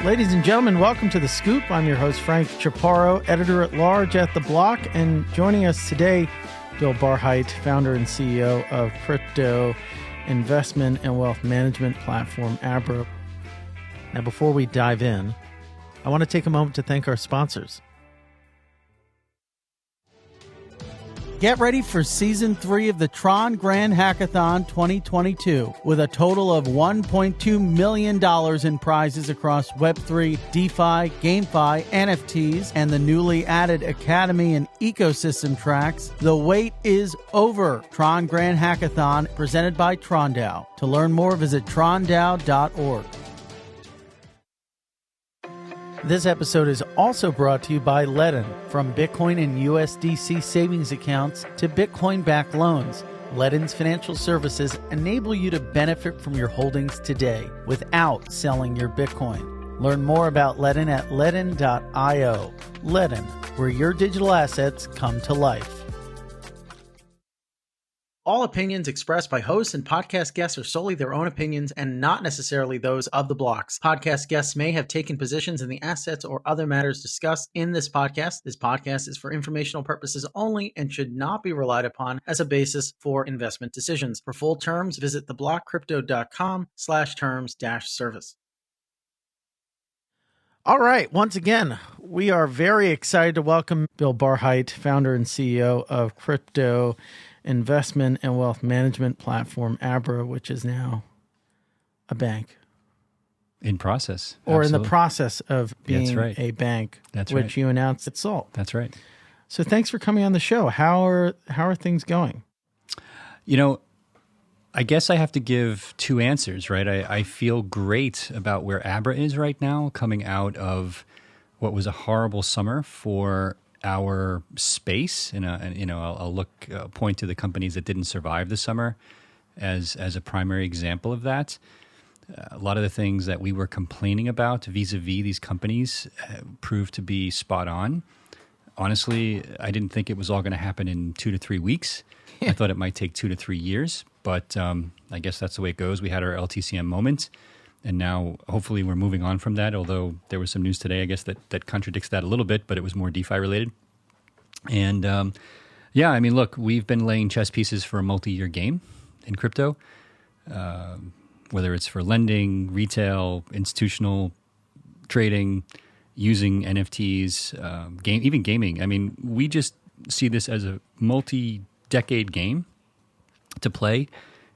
Ladies and gentlemen, welcome to The Scoop. I'm your host, Frank Chaparro, editor-at-large at The Block. And joining us today, Bill Barhydt, founder and CEO of crypto investment and wealth management platform, Abra. Now, before we dive in, I want to take a moment to thank our sponsors. Get ready for Season 3 of the Tron Grand Hackathon 2022 with a total of $1.2 million in prizes across Web3, DeFi, GameFi, NFTs, and the newly added Academy and Ecosystem tracks. The wait is over. Tron Grand Hackathon presented by TronDAO. To learn more, visit trondao.org. This episode is also brought to you by Ledn. From Bitcoin and USDC savings accounts to Bitcoin-backed loans, Ledn's financial services enable you to benefit from your holdings today without selling your Bitcoin. Learn more about Ledn at ledn.io. Ledn, where your digital assets come to life. All opinions expressed by hosts and podcast guests are solely their own opinions and not necessarily those of the blocks. Podcast guests may have taken positions in the assets or other matters discussed in this podcast. This podcast is for informational purposes only and should not be relied upon as a basis for investment decisions. For full terms, visit theblockcrypto.com/terms-service. All right. Once again, we are very excited to welcome Bill Barhydt, founder and CEO of crypto investment and wealth management platform, Abra, which is now a bank. In process. Or Absolutely. in the process of being a bank, That's which right. you announced at SALT. That's right. So thanks for coming on the show. How are things going? You know, I guess I have to give two answers, right? I feel great about where Abra is right now, coming out of what was a horrible summer for our space. And I'll point to the companies that didn't survive the summer as a primary example of that. A lot of the things that we were complaining about vis-a-vis these companies proved to be spot on. Honestly, I didn't think it was all going to happen in 2 to 3 weeks. I thought it might take 2 to 3 years, but I guess that's the way it goes. We had our LTCM moment, and now hopefully we're moving on from that, although there was some news today, I guess, that contradicts that a little bit, but it was more DeFi related. And I mean, look, we've been laying chess pieces for a multi-year game in crypto, whether it's for lending, retail, institutional trading, using NFTs, even gaming. I mean, we just see this as a multi-decade game to play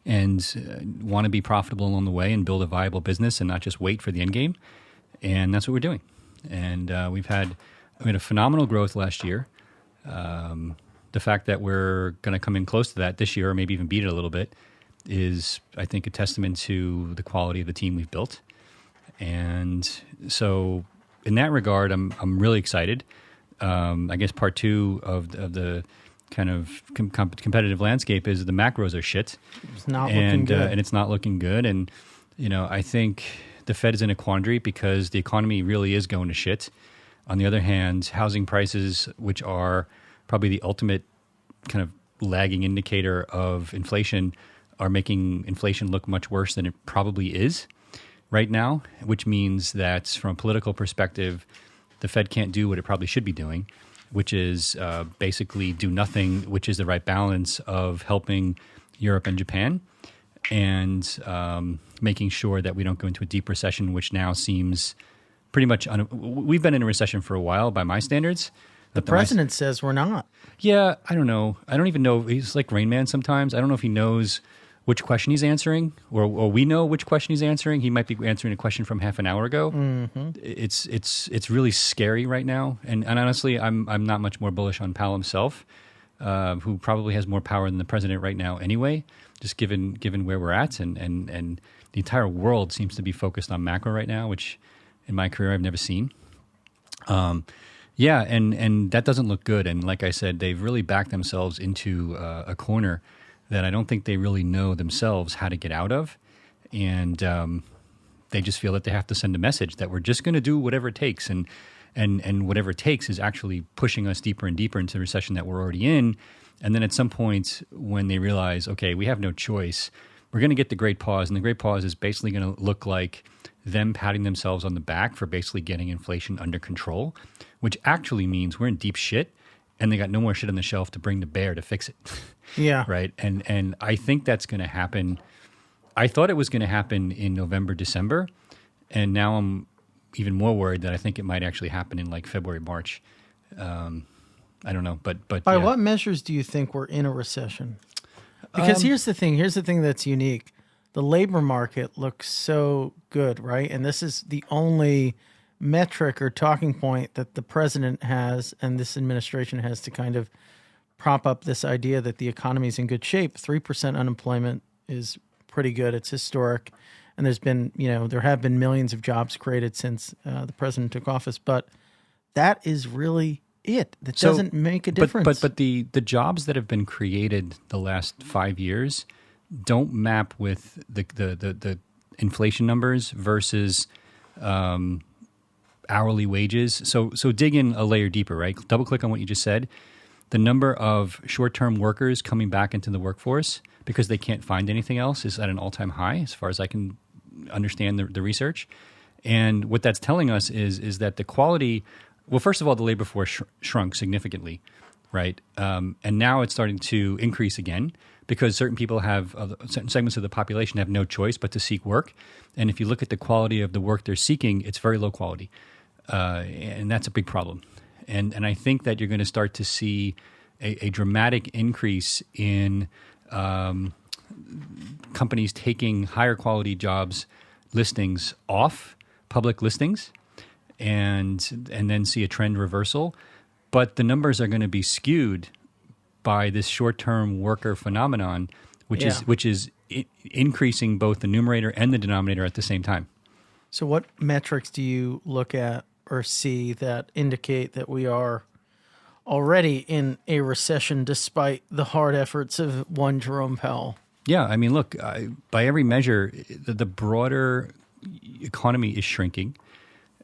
and want to be profitable along the way and build a viable business and not just wait for the end game. And that's what we're doing. And we had a phenomenal growth last year. The fact that we're going to come in close to that this year, or maybe even beat it a little bit, is, I think, a testament to the quality of the team we've built. And so, in that regard, I'm really excited. I guess part two of the kind of competitive landscape is the macros are shit. It's not looking good. And it's not looking good. And, I think the Fed is in a quandary because the economy really is going to shit. On the other hand, housing prices, which are probably the ultimate kind of lagging indicator of inflation, are making inflation look much worse than it probably is right now, which means that from a political perspective, the Fed can't do what it probably should be doing, which is basically do nothing, which is the right balance of helping Europe and Japan and making sure that we don't go into a deep recession, which now seems pretty much we've been in a recession for a while by my standards. The president says we're not. Yeah, I don't know. I don't even know. He's like Rain Man sometimes. I don't know if he knows which question he's answering, or we know which question he's answering. He might be answering a question from half an hour ago. Mm-hmm. It's really scary right now. And honestly, I'm not much more bullish on Powell himself, who probably has more power than the president right now anyway, just given where we're at. And the entire world seems to be focused on macro right now, which in my career I've never seen. Yeah, and that doesn't look good. And like I said, they've really backed themselves into a corner that I don't think they really know themselves how to get out of. And they just feel that they have to send a message that we're just going to do whatever it takes. And whatever it takes is actually pushing us deeper and deeper into the recession that we're already in. And then at some point when they realize, okay, we have no choice, we're going to get the great pause. And the great pause is basically going to look like them patting themselves on the back for basically getting inflation under control, which actually means we're in deep shit and they got no more shit on the shelf to bring to bear to fix it. Yeah. Right. And I think that's going to happen. I thought it was going to happen in November, December. And now I'm even more worried that I think it might actually happen in like February, March. I don't know. But by what measures do you think we're in a recession? Because here's the thing that's unique. The labor market looks so good, right? And this is the only metric or talking point that the president has and this administration has to kind of prop up this idea that the economy is in good shape. 3% unemployment is pretty good. It's historic. And there's been, there have been millions of jobs created since the president took office. But that is really it. That doesn't make a difference. But the jobs that have been created the last 5 years don't map with the inflation numbers versus hourly wages. So dig in a layer deeper, right? Double click on what you just said. The number of short-term workers coming back into the workforce because they can't find anything else is at an all-time high, as far as I can understand the research. And what that's telling us is that the quality. Well, first of all, the labor force shrunk significantly, right? And now it's starting to increase again because certain people certain segments of the population have no choice but to seek work. And if you look at the quality of the work they're seeking, it's very low quality. And that's a big problem. And I think that you're going to start to see a dramatic increase in companies taking higher quality jobs listings off public listings and then see a trend reversal. But the numbers are going to be skewed by this short-term worker phenomenon, which is increasing both the numerator and the denominator at the same time. So what metrics do you look at or see that indicate that we are already in a recession despite the hard efforts of one Jerome Powell? Yeah, I mean, look, by every measure, the broader economy is shrinking.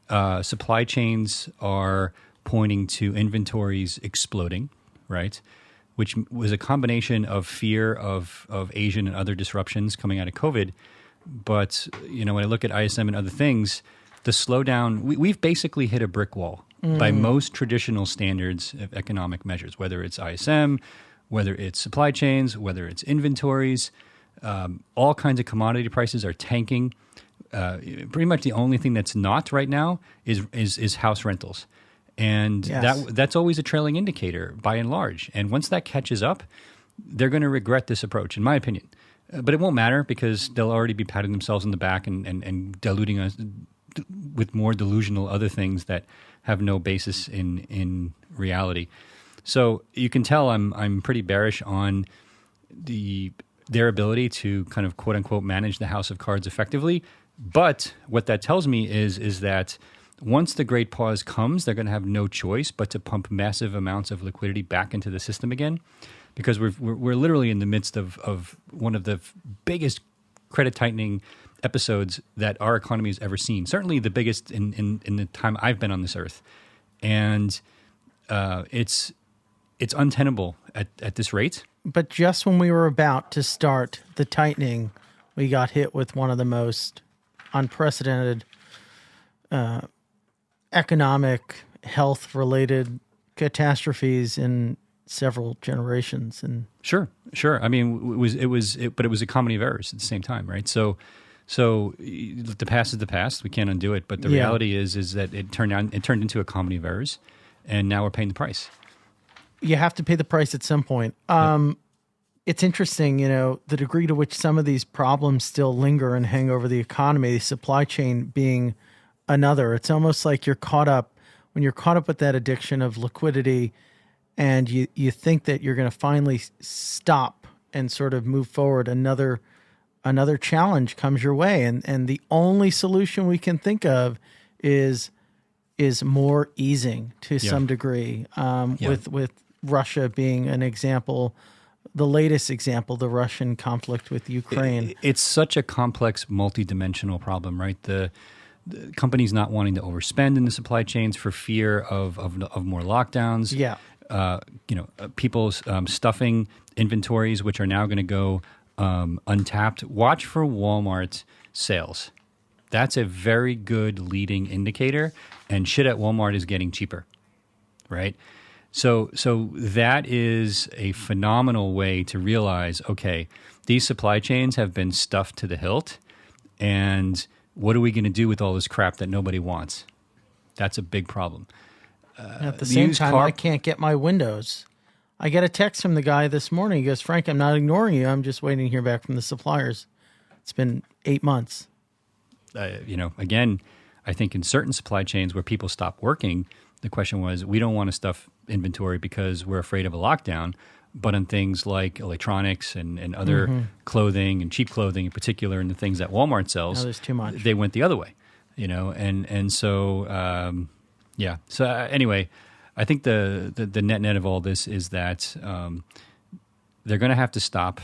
Supply chains are pointing to inventories exploding, right? Which was a combination of fear of Asian and other disruptions coming out of COVID. But, when I look at ISM and other things, the slowdown, we've basically hit a brick wall by most traditional standards of economic measures, whether it's ISM, whether it's supply chains, whether it's inventories. All kinds of commodity prices are tanking. Pretty much the only thing that's not right now is house rentals. And that's always a trailing indicator by and large. And once that catches up, they're going to regret this approach, in my opinion. But it won't matter because they'll already be patting themselves on the back and diluting us with more delusional other things that have no basis in reality. So you can tell I'm pretty bearish on their ability to kind of quote unquote manage the house of cards effectively. But what that tells me is that once the great pause comes, they're going to have no choice but to pump massive amounts of liquidity back into the system again, because we're literally in the midst of one of the biggest credit tightening episodes that our economy has ever seen. Certainly the biggest in the time I've been on this earth, and it's untenable at this rate. But just when we were about to start the tightening, we got hit with one of the most unprecedented economic, health-related catastrophes in several generations. And sure. I mean, it was a comedy of errors at the same time, right? So the past is the past. We can't undo it. But the reality is that it turned into a comedy of errors, and now we're paying the price. You have to pay the price at some point. It's interesting, the degree to which some of these problems still linger and hang over the economy, the supply chain being another. It's almost like when you're caught up with that addiction of liquidity and you think that you're going to finally stop and sort of move forward, another challenge comes your way. And the only solution we can think of is more easing to some degree, with Russia being an example. The latest example, the Russian conflict with Ukraine. It's such a complex, multidimensional problem, right? The companies not wanting to overspend in the supply chains for fear of more lockdowns. Yeah. People stuffing inventories, which are now going to go untapped. Watch for Walmart sales. That's a very good leading indicator, and shit at Walmart is getting cheaper, right? So that is a phenomenal way to realize, okay, these supply chains have been stuffed to the hilt, and what are we going to do with all this crap that nobody wants? That's a big problem. At the same time, I can't get my windows. I get a text from the guy this morning. He goes, Frank, I'm not ignoring you. I'm just waiting to hear back from the suppliers. It's been 8 months. Again, I think in certain supply chains where people stop working, the question was, we don't want to stuff inventory because we're afraid of a lockdown. But on things like electronics and other clothing and cheap clothing in particular, and the things that Walmart sells, no, there's too much. They went the other way, and so yeah. So anyway, I think the net of all this is that they're going to have to stop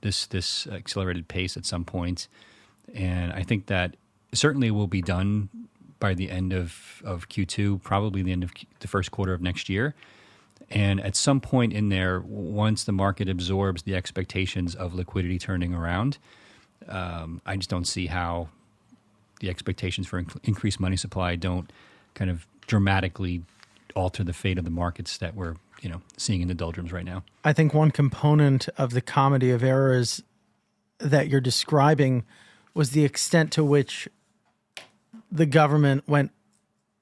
this accelerated pace at some point, and I think that certainly will be done by the end of Q2, probably the end of the first quarter of next year. And at some point in there, once the market absorbs the expectations of liquidity turning around, I just don't see how the expectations for increased money supply don't kind of dramatically alter the fate of the markets that we're seeing in the doldrums right now. I think one component of the comedy of errors that you're describing was the extent to which the government went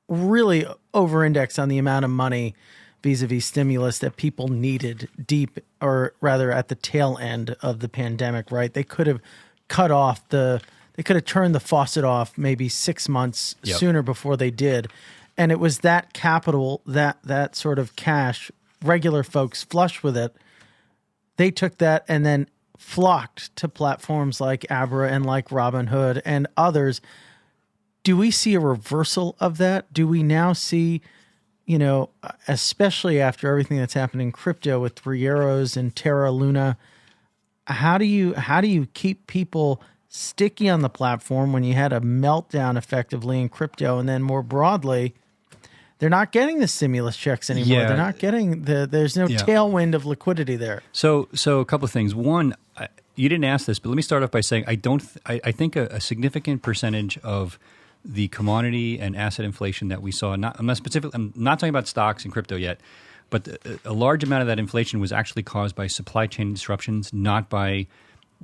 really over-indexed on the amount of money vis-a-vis stimulus that people needed deep, or rather at the tail end of the pandemic, right? They could have they could have turned the faucet off maybe 6 months sooner before they did. And it was that capital, that sort of cash, regular folks flush with it, they took that and then flocked to platforms like Abra and like Robinhood and others. Do we see a reversal of that? Do we now see, especially after everything that's happened in crypto with Three Arrows and Terra Luna, how do you keep people sticky on the platform when you had a meltdown effectively in crypto, and then more broadly, they're not getting the stimulus checks anymore. Yeah. They're not getting there's no tailwind of liquidity there. So a couple of things. One, you didn't ask this, but let me start off by saying I think a significant percentage of the commodity and asset inflation that we saw, I'm not talking about stocks and crypto yet, but a large amount of that inflation was actually caused by supply chain disruptions, not by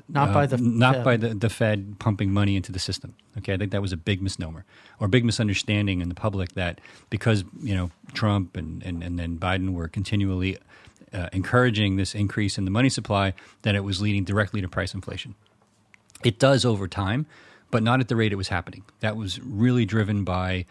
the Fed pumping money into the system. Okay, I think that was a big misnomer or a big misunderstanding in the public that because Trump and then Biden were continually encouraging this increase in the money supply, that it was leading directly to price inflation. It does over time, but not at the rate it was happening. That was really driven by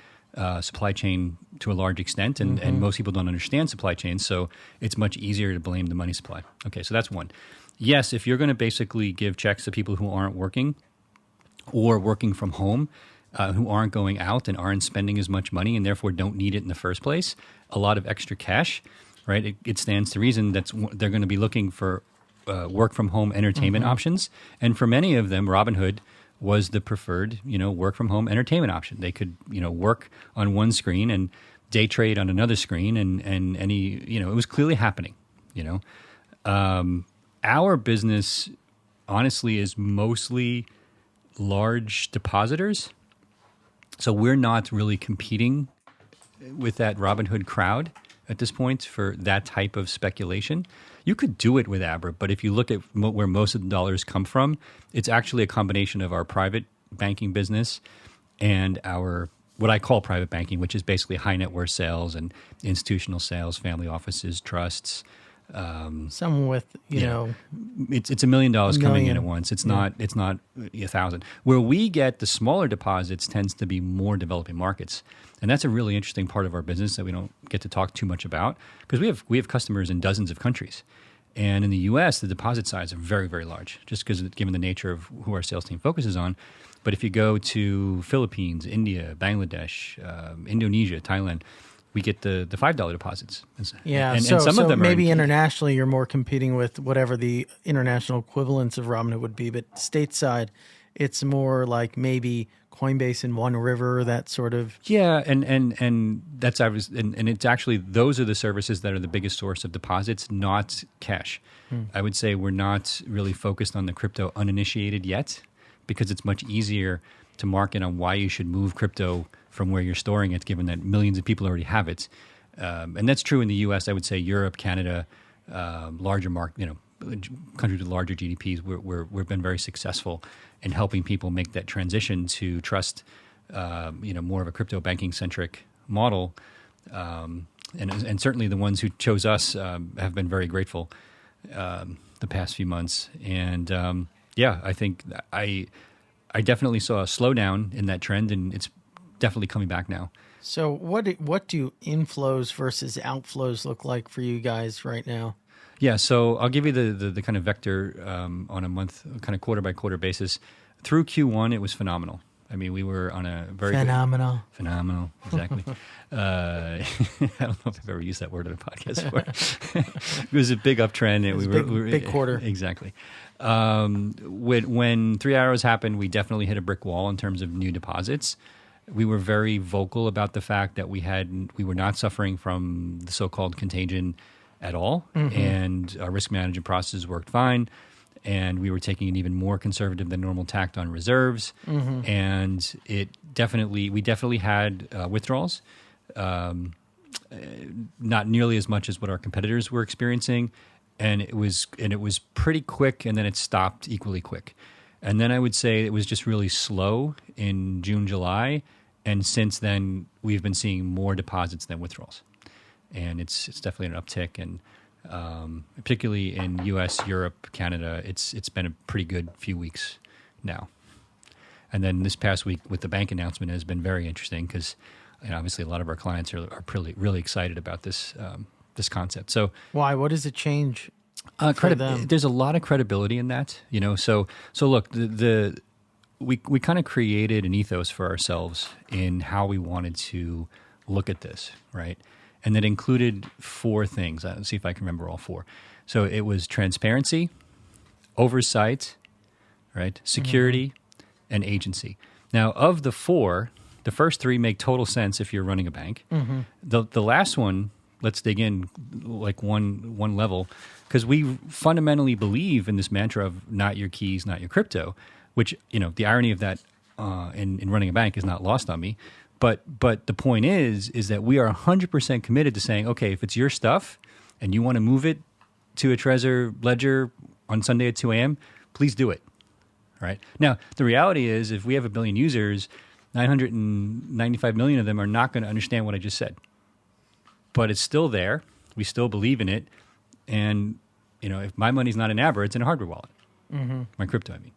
supply chain to a large extent, and most people don't understand supply chains, so it's much easier to blame the money supply. Okay, so that's one. Yes, if you're going to basically give checks to people who aren't working or working from home, who aren't going out and aren't spending as much money and therefore don't need it in the first place, a lot of extra cash, right? It stands to reason that they're going to be looking for work from home entertainment options. And for many of them, Robinhood was the preferred, work from home entertainment option. They could, work on one screen and day trade on another screen, and it was clearly happening, Our business, honestly, is mostly large depositors. So we're not really competing with that Robinhood crowd at this point for that type of speculation. You could do it with Abra, but if you look at where most of the dollars come from, it's actually a combination of our private banking business and our what I call private banking, which is basically high net worth sales and institutional sales, family offices, trusts. Someone with it's $1 million coming in at once. It's not 1,000. Where we get the smaller deposits tends to be more developing markets, and that's a really interesting part of our business that we don't get to talk too much about because we have customers in dozens of countries, and in the U.S. the deposit size are very, very large just because given the nature of who our sales team focuses on. But if you go to Philippines, India, Bangladesh, Indonesia, Thailand, we get the $5 deposits. Yeah, and some of them maybe internationally you're more competing with whatever the international equivalents of Robinhood would be, but stateside it's more like maybe Coinbase and One River, that sort of. Yeah, and that's obvious, and it's actually those are the services that are the biggest source of deposits, not cash. I would say we're not really focused on the crypto uninitiated yet because it's much easier to market on why you should move crypto from where you're storing it, given that millions of people already have it. And that's true in the U.S. I would say Europe, Canada, larger countries with larger GDPs. We've been very successful in helping people make that transition to trust, more of a crypto banking centric model. And certainly the ones who chose us have been very grateful the past few months. And I think I definitely saw a slowdown in that trend, and it's definitely coming back now. So what do inflows versus outflows look like for you guys right now? Yeah, so I'll give you the kind of vector on a month, kind of quarter by quarter basis. Through Q1, it was phenomenal. I mean, we were on a very phenomenal, exactly. I don't know if I've ever used that word in a podcast before. It was a big uptrend. It was a big quarter. Exactly. When 3 Arrows happened, we definitely hit a brick wall in terms of new deposits. We were very vocal about the fact that we were not suffering from the so-called contagion at all, and our risk management processes worked fine. And we were taking an even more conservative than normal tact on reserves, and we definitely had withdrawals, not nearly as much as what our competitors were experiencing, and it was pretty quick, and then it stopped equally quick, and then I would say it was just really slow in June, July, and since then we've been seeing more deposits than withdrawals, and it's definitely an uptick. And particularly in U.S., Europe, Canada, it's been a pretty good few weeks now. And then this past week with the bank announcement has been very interesting because obviously a lot of our clients are really excited about this concept. So why? What does it change for them? There's a lot of credibility in that. So look, we kind of created an ethos for ourselves in how we wanted to look at this, right? And that included 4 things. Let's see if I can remember all 4. So it was transparency, oversight, right, security, and agency. Now, of the 4, the first 3 make total sense if you're running a bank. The last one, let's dig in like one level, because we fundamentally believe in this mantra of not your keys, not your crypto, which, the irony of that in running a bank is not lost on me. But the point is that we are 100% committed to saying, okay, if it's your stuff and you want to move it to a Trezor ledger on Sunday at 2 a.m., please do it, right? Now, the reality is if we have 1 billion users, 995 million of them are not going to understand what I just said. But it's still there. We still believe in it. And, if my money's not in Abra, it's in a hardware wallet. My crypto, I mean,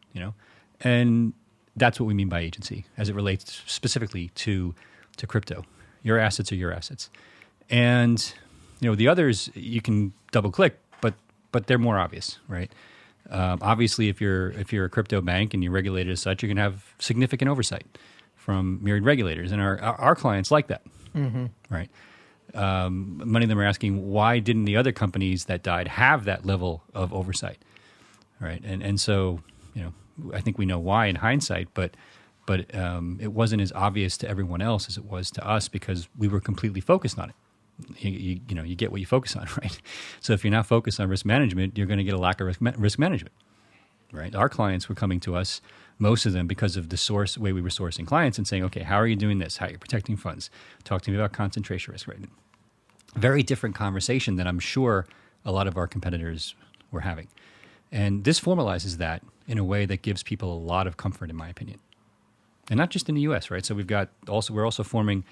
And that's what we mean by agency as it relates specifically to crypto. Your assets are your assets. And, the others you can double click, but they're more obvious, right? Obviously, if you're a crypto bank and you're regulated as such, you're going to have significant oversight from myriad regulators. And our clients like that, right? Many of them are asking, why didn't the other companies that died have that level of oversight, right? And so, I think we know why in hindsight, but it wasn't as obvious to everyone else as it was to us because we were completely focused on it. You get what you focus on, right? So if you're not focused on risk management, you're going to get a lack of risk management, right? Our clients were coming to us, most of them, because of the way we were sourcing clients and saying, okay, how are you doing this? How are you protecting funds? Talk to me about concentration risk, right? Very different conversation than I'm sure a lot of our competitors were having. And this formalizes that in a way that gives people a lot of comfort, in my opinion. And not just in the U.S., right? So we're also forming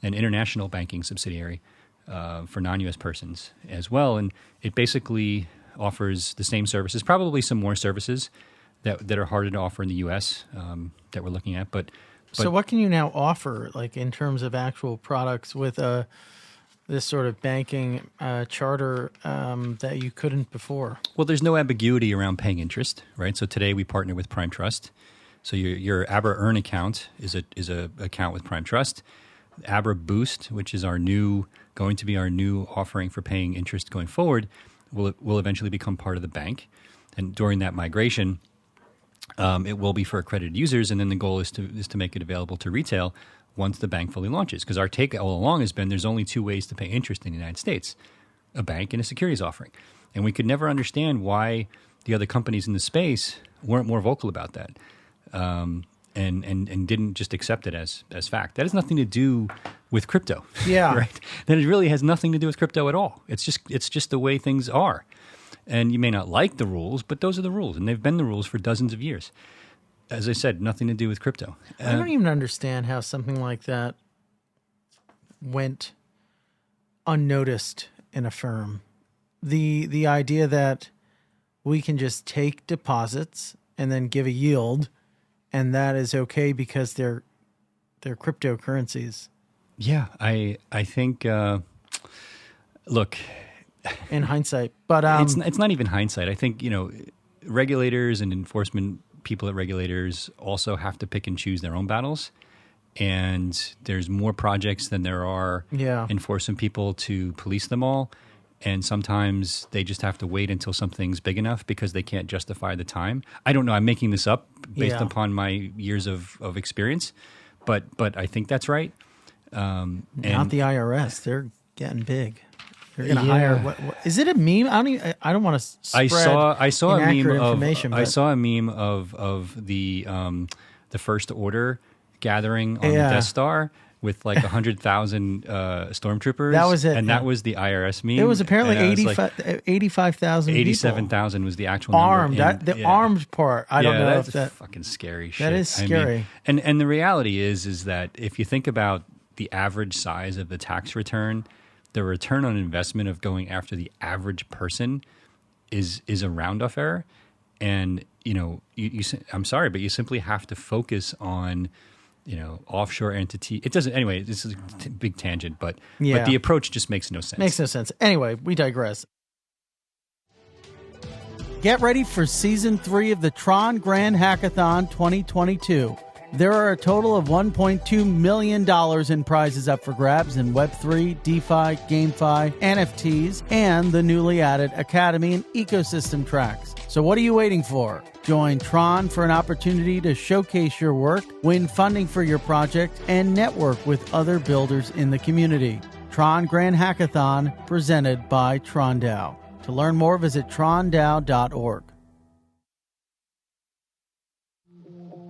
an international banking subsidiary for non-U.S. persons as well. And it basically offers the same services, probably some more services that are harder to offer in the U.S. That we're looking at. But so what can you now offer, like in terms of actual products with this sort of banking charter that you couldn't before? Well, there's no ambiguity around paying interest, right? So today we partner with Prime Trust. So your Abra Earn account is a account with Prime Trust. Abra Boost, which is going to be our new offering for paying interest going forward, will eventually become part of the bank. And during that migration, it will be for accredited users, and then the goal is to make it available to retail once the bank fully launches. Because our take all along has been there's only 2 ways to pay interest in the United States, a bank and a securities offering. And we could never understand why the other companies in the space weren't more vocal about that. and didn't just accept it as fact. That has nothing to do with crypto. Yeah. Right? Then it really has nothing to do with crypto at all. It's just the way things are. And you may not like the rules, but those are the rules, and they've been the rules for dozens of years. As I said, nothing to do with crypto. I don't even understand how something like that went unnoticed in a firm. The idea that we can just take deposits and then give a yield, and that is okay because they're cryptocurrencies. Yeah, I think. Look, in hindsight, but it's not even hindsight. I think regulators and enforcement people at regulators also have to pick and choose their own battles. And there's more projects than there are enforcement people to police them all. And sometimes they just have to wait until something's big enough because they can't justify the time. I don't know. I'm making this up based upon my years of experience, but I think that's right. Not the IRS. They're getting big. They're going to hire. What is it a meme? I don't want to spread I saw a meme information. I saw a meme of the First Order gathering on the Death Star with like 100,000 stormtroopers. That was it. And that was the IRS meme. It was apparently 85,000 87,000 was the actual armed. number. The armed part. I don't know that's if that fucking scary shit. That is scary. I mean, and the reality is that if you think about the average size of the tax return, the return on investment of going after the average person is a round-off error. And, I'm sorry, but you simply have to focus on, offshore entity. It doesn't, anyway, this is a big tangent, but the approach just makes no sense. Makes no sense. Anyway, we digress. Get ready for Season 3 of the Tron Grand Hackathon 2022. There are a total of $1.2 million in prizes up for grabs in Web3, DeFi, GameFi, NFTs, and the newly added Academy and Ecosystem tracks. So what are you waiting for? Join Tron for an opportunity to showcase your work, win funding for your project, and network with other builders in the community. Tron Grand Hackathon, presented by TronDAO. To learn more, visit trondao.org.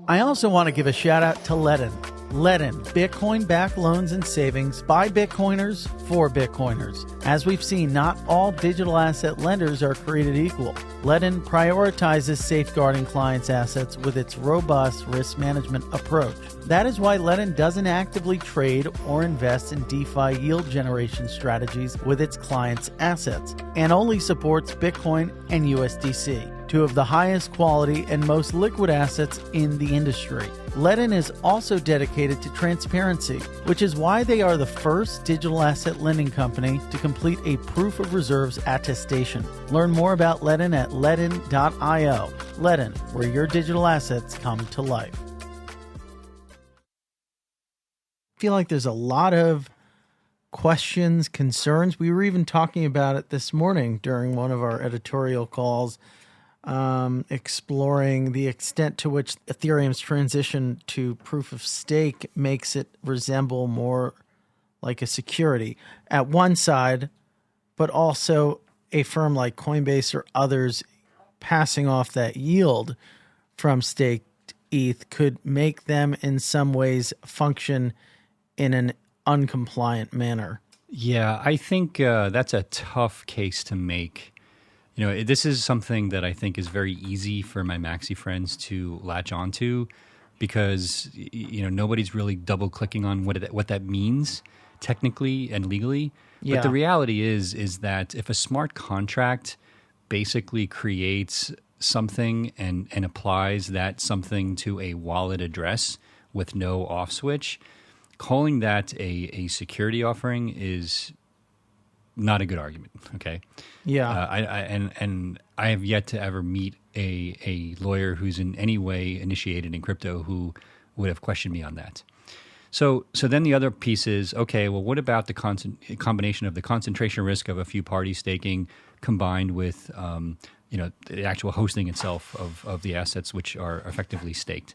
I also want to give a shout out to Ledn. Ledn, Bitcoin-backed loans and savings by Bitcoiners for Bitcoiners. As we've seen, not all digital asset lenders are created equal. Ledn prioritizes safeguarding clients' assets with its robust risk management approach. That is why Ledn doesn't actively trade or invest in DeFi yield generation strategies with its clients' assets, and only supports Bitcoin and USDC, two of the highest quality and most liquid assets in the industry. Ledn is also dedicated to transparency, which is why they are the first digital asset lending company to complete a proof of reserves attestation. Learn more about Ledn at ledn.io. Ledn, where your digital assets come to life. I feel like there's a lot of questions, concerns. We were even talking about it this morning during one of our editorial calls, exploring the extent to which Ethereum's transition to proof of stake makes it resemble more like a security at one side, but also a firm like Coinbase or others passing off that yield from staked ETH could make them in some ways function in an uncompliant manner. Yeah, I think that's a tough case to make. This is something that I think is very easy for my maxi friends to latch onto because, nobody's really double clicking on what that means technically and legally. Yeah. But the reality is that if a smart contract basically creates something and applies that something to a wallet address with no off switch, calling that a security offering is not a good argument. Okay. Yeah. I have yet to ever meet a lawyer who's in any way initiated in crypto who would have questioned me on that. So then the other piece is, okay, well, what about the combination of the concentration risk of a few parties staking combined with the actual hosting itself of the assets which are effectively staked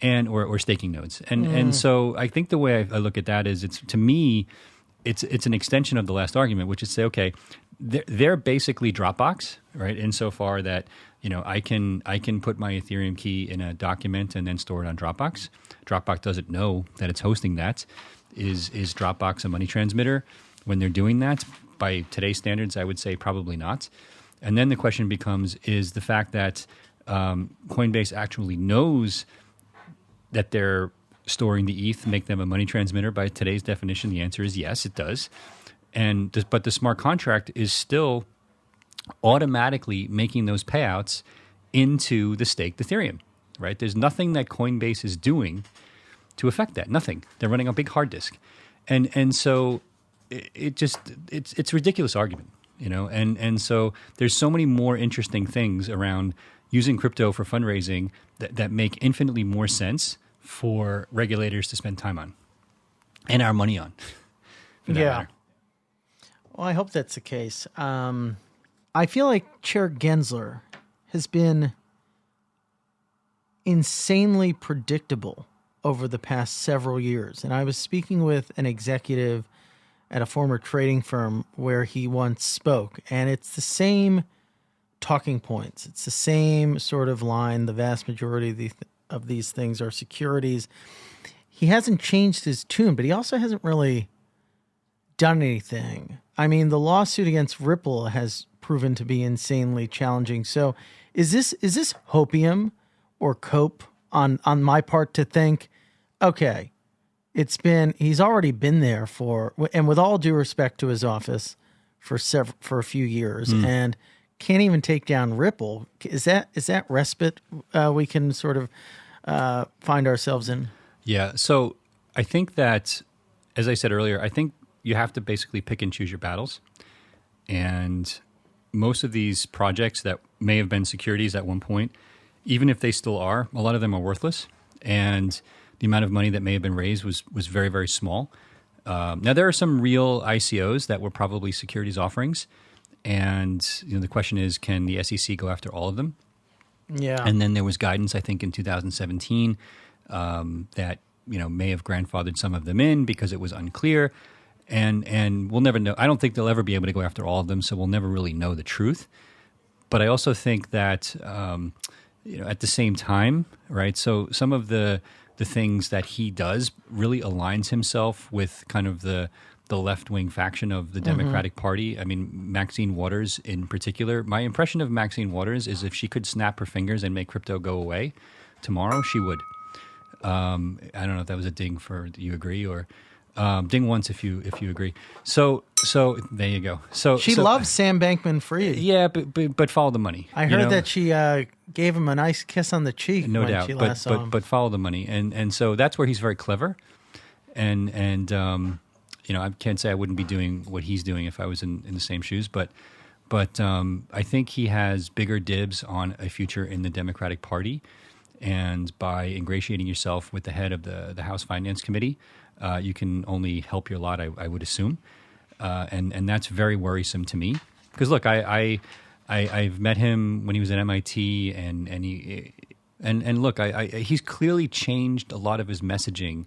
and or staking nodes. And so I think the way I look at that is to me it's an extension of the last argument, which is say, okay, they're basically Dropbox, right? Insofar that I can put my Ethereum key in a document and then store it on Dropbox. Dropbox doesn't know that it's hosting that. Is Dropbox a money transmitter when they're doing that? By today's standards, I would say probably not. And then the question becomes, is the fact that Coinbase actually knows that they're storing the ETH make them a money transmitter by today's definition? The answer is yes, it does. But the smart contract is still automatically making those payouts into the staked Ethereum, right? There's nothing that Coinbase is doing to affect that. Nothing. They're running a big hard disk. And so it's a ridiculous argument, and so there's so many more interesting things around using crypto for fundraising that make infinitely more sense for regulators to spend time on and our money on. For that matter. Well, I hope that's the case. I feel like Chair Gensler has been insanely predictable over the past several years. And I was speaking with an executive at a former trading firm where he once spoke, and it's the same talking points. It's the same sort of line. The vast majority of these things are securities. He hasn't changed his tune, but he also hasn't really done anything. I mean, the lawsuit against Ripple has proven to be insanely challenging. So is this hopium or cope on my part to think, okay, he's already been there and with all due respect to his office for a few years and can't even take down Ripple. Is that respite we can sort of find ourselves in? Yeah. So I think that, as I said earlier, I think you have to basically pick and choose your battles. And most of these projects that may have been securities at one point, even if they still are, a lot of them are worthless. And the amount of money that may have been raised was very, very small. Now, there are some real ICOs that were probably securities offerings. And the question is, can the SEC go after all of them? Yeah. And then there was guidance, I think, in 2017 that may have grandfathered some of them in because it was unclear. And we'll never know. I don't think they'll ever be able to go after all of them, so we'll never really know the truth. But I also think that at the same time, right? So some of the things that he does really aligns himself with kind of the left-wing faction of the Democratic Party. I mean, Maxine Waters in particular. My impression of Maxine Waters is if she could snap her fingers and make crypto go away tomorrow, she would. I don't know if that was a ding for you agree or ding once if you agree. So there you go. So she loves Sam Bankman-Fried. Yeah, but follow the money. I heard that she gave him a nice kiss on the cheek. No when doubt. She last saw him. But follow the money, and so that's where he's very clever, and I can't say I wouldn't be doing what he's doing if I was in the same shoes, but I think he has bigger dibs on a future in the Democratic Party, and by ingratiating yourself with the head of the House Finance Committee, you can only help your lot, I would assume, and that's very worrisome to me. Because look, I've met him when he was at MIT, and look, he's clearly changed a lot of his messaging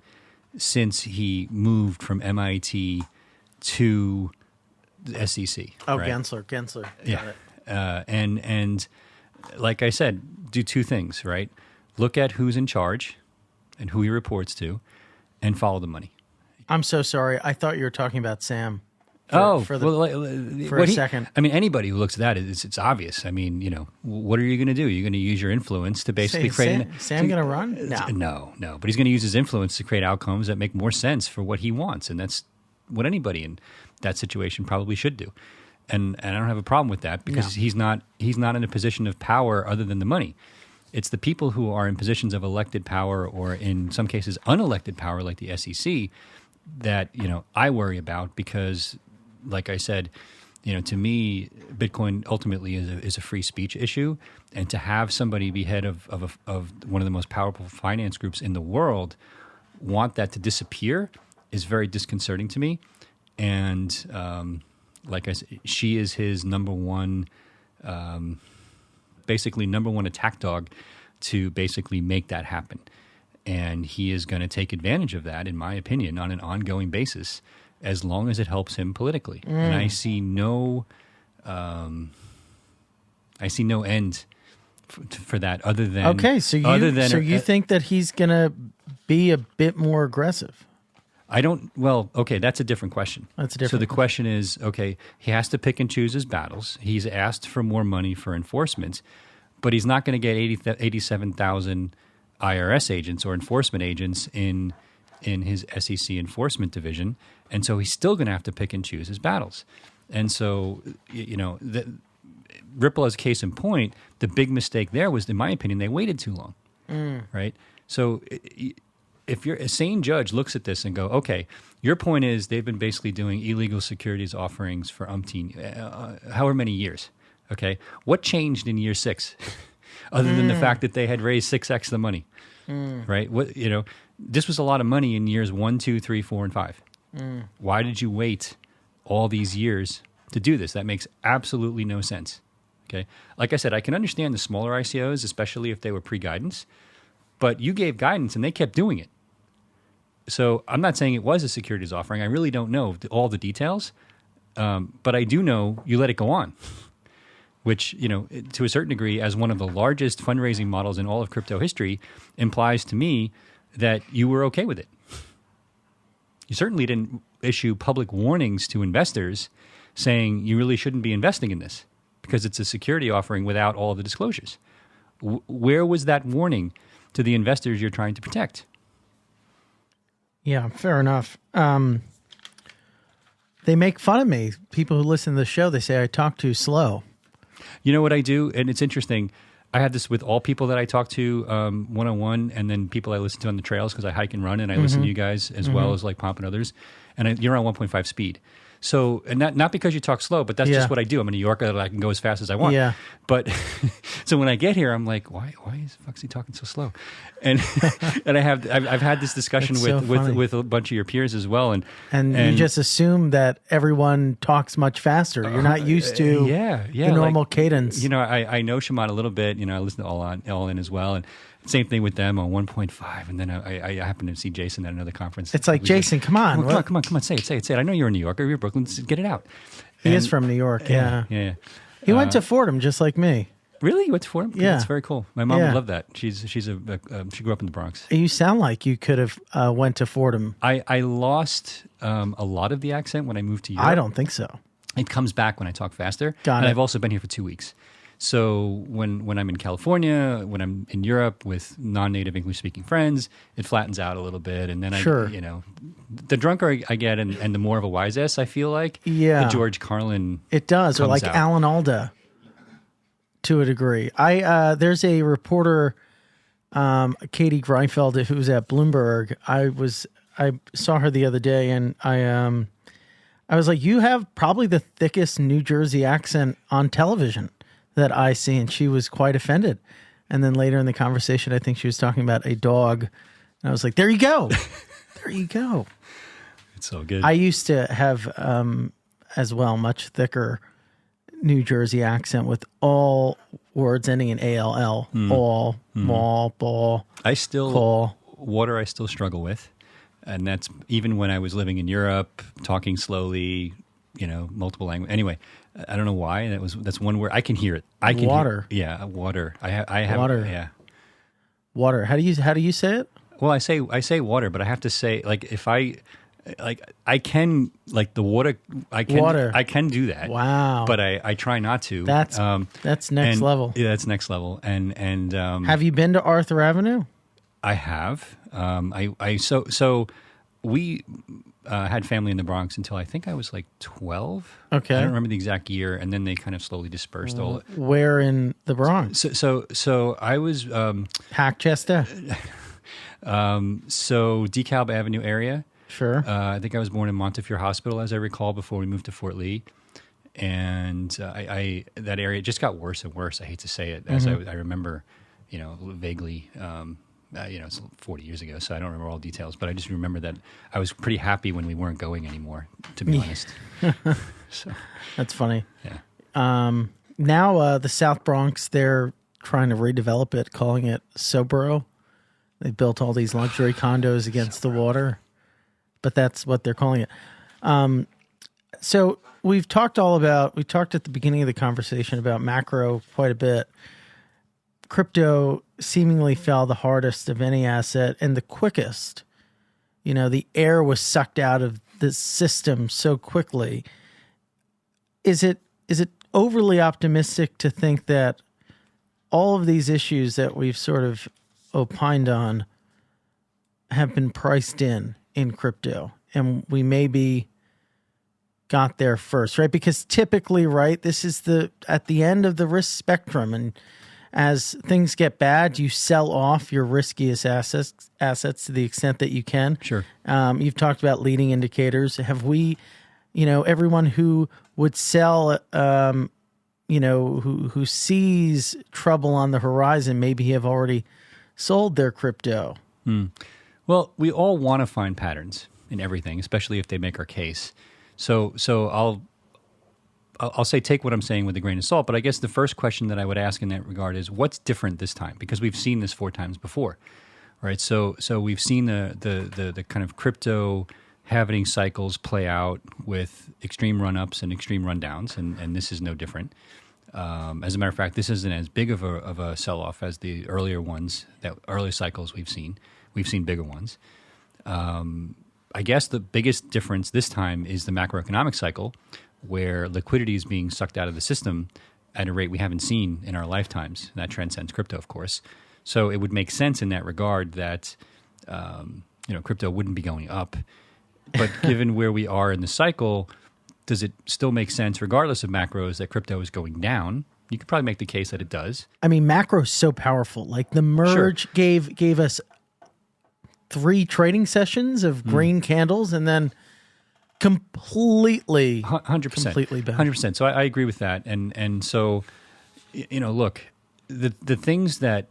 since he moved from MIT to the SEC. Oh, right? Gensler. Yeah, and like I said, do two things, right? Look at who's in charge and who he reports to, and follow the money. I'm so sorry. I thought you were talking about Sam. For a second. I mean, anybody who looks at that, it's obvious. I mean, what are you going to do? You're going to use your influence to basically create... Sam going to run? No. But he's going to use his influence to create outcomes that make more sense for what he wants. And that's what anybody in that situation probably should do. And I don't have a problem with that because he's not in a position of power other than the money. It's the people who are in positions of elected power or in some cases unelected power like the SEC that, I worry about because... Like I said, to me, Bitcoin ultimately is a free speech issue, and to have somebody be head of one of the most powerful finance groups in the world want that to disappear is very disconcerting to me. And like I said, she is his number one attack dog to basically make that happen, and he is going to take advantage of that, in my opinion, on an ongoing basis. As long as it helps him politically, and I see no end for that. Other than okay, so you think that he's going to be a bit more aggressive? I don't. Well, okay, that's a different question. That's a different. So the question is, okay, he has to pick and choose his battles. He's asked for more money for enforcement, but he's not going to get 87,000 IRS agents or enforcement agents in his SEC enforcement division, and so he's still going to have to pick and choose his battles. And so, Ripple, as case in point, the big mistake there was, in my opinion, they waited too long, right? So if you're a sane judge looks at this and go, okay, your point is they've been basically doing illegal securities offerings for however many years, okay? What changed in year 6 other than the fact that they had raised 6x the money, right? This was a lot of money in years 1, 2, 3, 4, and 5. Why did you wait all these years to do this? That makes absolutely no sense. Okay, like I said, I can understand the smaller ICOs, especially if they were pre-guidance, but you gave guidance and they kept doing it. So I'm not saying it was a securities offering. I really don't know all the details, but I do know you let it go on, which, to a certain degree, as one of the largest fundraising models in all of crypto history, implies to me that you were okay with it. You certainly didn't issue public warnings to investors saying you really shouldn't be investing in this because it's a security offering without all the disclosures. Where was that warning to the investors you're trying to protect? Yeah, fair enough. They make fun of me. People who listen to the show, they say I talk too slow. You know what I do? And it's interesting. I have this with all people that I talk to one-on-one, and then people I listen to on the trails because I hike and run, and I listen to you guys as well as like Pomp and others. And you're on 1.5 speed. So, and not because you talk slow, but that's just what I do. I'm a New Yorker, I can go as fast as I want. Yeah. But so when I get here, I'm like, why is Foxy talking so slow? And I've had this discussion with a bunch of your peers as well, and you just assume that everyone talks much faster. You're not used to the normal cadence. I know Shimon a little bit. I listen to All In as well, and same thing with them on 1.5, and then I happened to see Jason at another conference. It's like, Jason, come on, say it. I know you're a New Yorker, you're Brooklyn, get it out. He is from New York, yeah. He went to Fordham just like me. Really? You went to Fordham? Yeah. That's very cool. My mom would love that. She grew up in the Bronx. You sound like you could have went to Fordham. I lost a lot of the accent when I moved to Europe. I don't think so. It comes back when I talk faster. Got it. I've also been here for 2 weeks. So when I'm in California, when I'm in Europe with non-native English-speaking friends, it flattens out a little bit, and then the drunker I get and the more of a wise ass I feel like, the George Carlin it does, or like out. Alan Alda to a degree. There's a reporter, Katie Greinfeld, who's at Bloomberg. I saw her the other day, and I was like, you have probably the thickest New Jersey accent on television that I see, and she was quite offended. And then later in the conversation, I think she was talking about a dog, and I was like, there you go. There you go. It's so good. I used to have, as well, much thicker New Jersey accent with all words ending in ALL. All, mall, ball, call. Water I still struggle with. And that's even when I was living in Europe, talking slowly, multiple language. Anyway, I don't know why. That's one word. I can hear it. I can water. Water. I have water. Yeah. Water. How do you say it? Well, I say water, but I have to say, like, if I can, like, the water. I can do that. Wow. But I try not to. That's next level. Yeah, that's next level. And have you been to Arthur Avenue? I have. We had family in the Bronx until I think I was like 12. Okay. I don't remember the exact year, and then they kind of slowly dispersed. Where in the Bronx? So I was Hackchester. So DeKalb Avenue area. Sure. I think I was born in Montefiore Hospital, as I recall, before we moved to Fort Lee. And that area just got worse and worse. I hate to say it, as I remember, vaguely. It's 40 years ago, so I don't remember all details, but I just remember that I was pretty happy when we weren't going anymore, to be honest. So that's funny. Yeah. Now the South Bronx, they're trying to redevelop it, calling it Soboro. They built all these luxury condos against the water, but that's what they're calling it. So we talked at the beginning of the conversation about macro quite a bit. crypto seemingly fell the hardest of any asset and the quickest. The air was sucked out of the system so quickly. Is it overly optimistic to think that all of these issues that we've sort of opined on have been priced in crypto, and we maybe got there first, right? Because typically, right, this is at the end of the risk spectrum, and as things get bad, you sell off your riskiest assets to the extent that you can. Sure. You've talked about leading indicators. Have we, everyone who would sell, who sees trouble on the horizon, maybe have already sold their crypto. Well, we all want to find patterns in everything, especially if they make our case. So I'll say take what I'm saying with a grain of salt, but I guess the first question that I would ask in that regard is what's different this time? Because we've seen this 4 times before, right? So we've seen the kind of crypto halvening cycles play out with extreme run-ups and extreme rundowns, and this is no different. As a matter of fact, this isn't as big of a sell-off as the earlier ones, that earlier cycles we've seen. We've seen bigger ones. I guess the biggest difference this time is the macroeconomic cycle, where liquidity is being sucked out of the system at a rate we haven't seen in our lifetimes. That transcends crypto, of course. So it would make sense in that regard that crypto wouldn't be going up. But given where we are in the cycle, does it still make sense, regardless of macros, that crypto is going down? You could probably make the case that it does. I mean, macro is so powerful. Like the merge gave us 3 trading sessions of green candles, and then completely 100%. Completely bad. 100%. So I agree with that. And so, look, the things that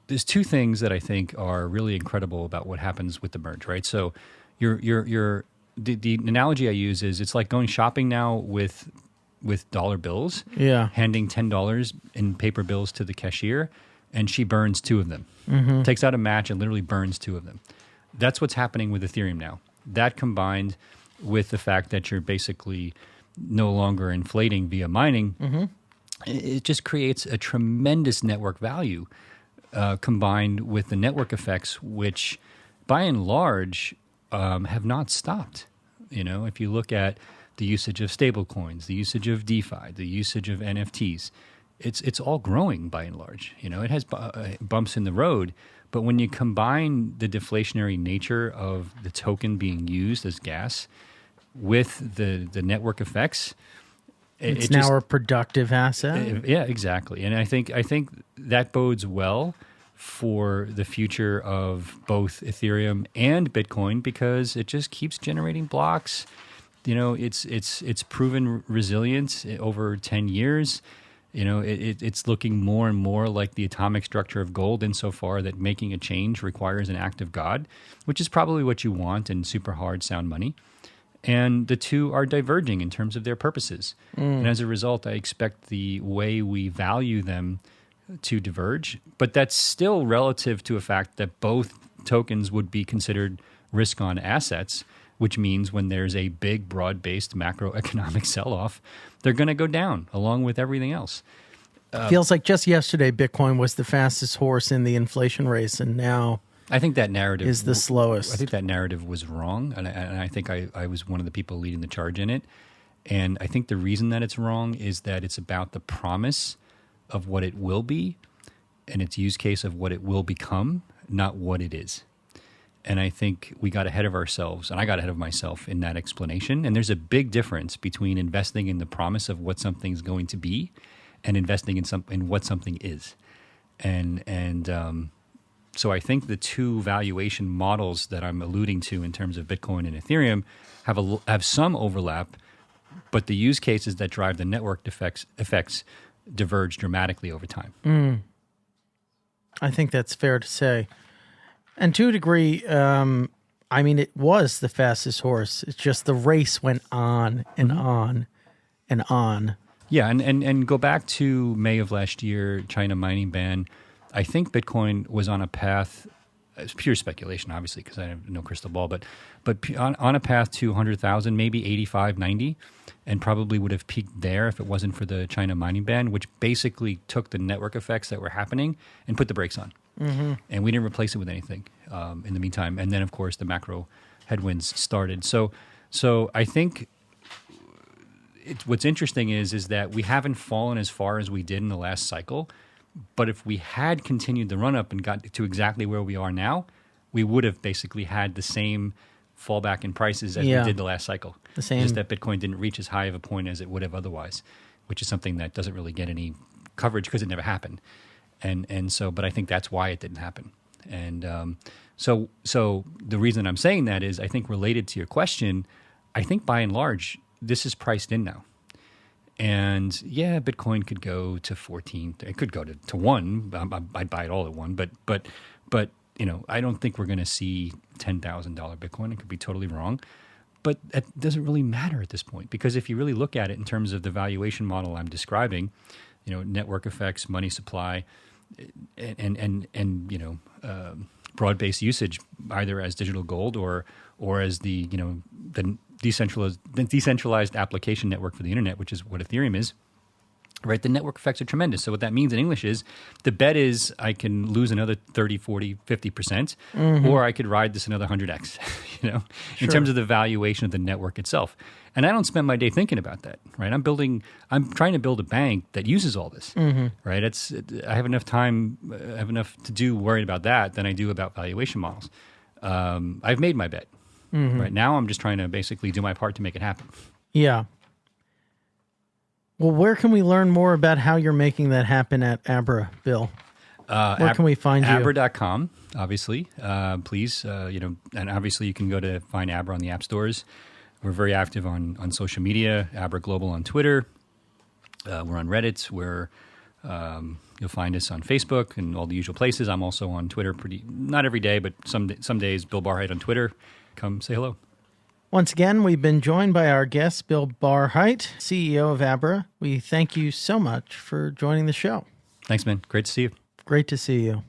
there's 2 things that I think are really incredible about what happens with the merge, right? So the analogy I use is it's like going shopping now with dollar bills, handing $10 in paper bills to the cashier, and she burns 2 of them. Takes out a match and literally burns 2 of them. That's what's happening with Ethereum now. That combined with the fact that you're basically no longer inflating via mining, it just creates a tremendous network value combined with the network effects, which by and large have not stopped. If you look at the usage of stablecoins, the usage of DeFi, the usage of NFTs, it's all growing by and large. It has bumps in the road, but when you combine the deflationary nature of the token being used as gas with the network effects, it's now a productive asset. Yeah, exactly. And I think that bodes well for the future of both Ethereum and Bitcoin, because it just keeps generating blocks. It's proven resilient over 10 years. It's looking more and more like the atomic structure of gold, insofar that making a change requires an act of God, which is probably what you want in super hard sound money. And the 2 are diverging in terms of their purposes. And as a result, I expect the way we value them to diverge. But that's still relative to a fact that both tokens would be considered risk-on assets, which means when there's a big, broad-based macroeconomic sell-off, they're going to go down along with everything else. Feels like just yesterday Bitcoin was the fastest horse in the inflation race, and now I think that narrative is the slowest. I think that narrative was wrong, and I think I was one of the people leading the charge in it. And I think the reason that it's wrong is that it's about the promise of what it will be and its use case of what it will become, not what it is. And I think we got ahead of ourselves, and I got ahead of myself in that explanation. And there's a big difference between investing in the promise of what something's going to be and investing in what something is. So I think the 2 valuation models that I'm alluding to in terms of Bitcoin and Ethereum have some overlap, but the use cases that drive the network effects diverge dramatically over time. I think that's fair to say. And to a degree, it was the fastest horse. It's just the race went on and on and on. Yeah, and go back to May of last year, China mining ban. I think Bitcoin was on a path it's pure speculation, obviously, because I have no crystal ball, but on a path to 100,000, maybe 85, 90, and probably would have peaked there if it wasn't for the China mining ban, which basically took the network effects that were happening and put the brakes on. Mm-hmm. And we didn't replace it with anything in the meantime. And then, of course, the macro headwinds started. So I think what's interesting is that we haven't fallen as far as we did in the last cycle. But if we had continued the run-up and got to exactly where we are now, we would have basically had the same fallback in prices as we did the last cycle. The same. Just that Bitcoin didn't reach as high of a point as it would have otherwise, which is something that doesn't really get any coverage because it never happened. And so, but I think that's why it didn't happen. And so the reason I'm saying that is I think related to your question, I think by and large, this is priced in now. And yeah, Bitcoin could go to 14. It could go to 1. I'd buy it all at 1. But I don't think we're going to see $10,000 Bitcoin. It could be totally wrong. But that doesn't really matter at this point, because if you really look at it in terms of the valuation model I'm describing, network effects, money supply, and broad-based usage, either as digital gold or as the decentralized application network for the internet, which is what Ethereum is, right? The network effects are tremendous. So what that means in English is the bet is I can lose another 30, 40, 50%, or I could ride this another 100x, in terms of the valuation of the network itself. And I don't spend my day thinking about that, right? I'm trying to build a bank that uses all this, right? I have enough time, I have enough to do worried about that than I do about valuation models. I've made my bet. Right now, I'm just trying to basically do my part to make it happen. Yeah. Well, where can we learn more about how you're making that happen at Abra, Bill? Where can we find you? Abra.com, obviously. Please, and obviously you can go to find Abra on the app stores. We're very active on social media, Abra Global on Twitter. We're on Reddit. You'll find us on Facebook and all the usual places. I'm also on Twitter not every day, but some days, Bill Barhydt on Twitter. Come say hello. Once again, we've been joined by our guest, Bill Barhydt, CEO of Abra. We thank you so much for joining the show. Thanks, man. Great to see you. Great to see you.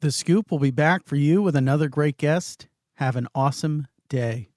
The Scoop will be back for you with another great guest. Have an awesome day.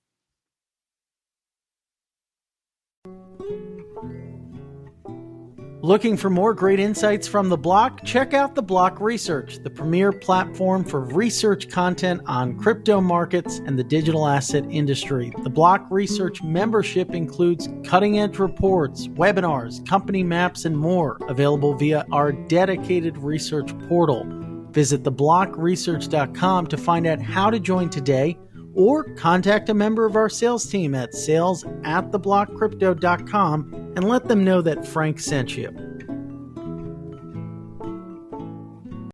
Looking for more great insights from The Block? Check out The Block Research, the premier platform for research content on crypto markets and the digital asset industry. The Block Research membership includes cutting-edge reports, webinars, company maps, and more, available via our dedicated research portal. Visit theblockresearch.com to find out how to join today, or contact a member of our sales team at sales@theblockcrypto.com and let them know that Frank sent you.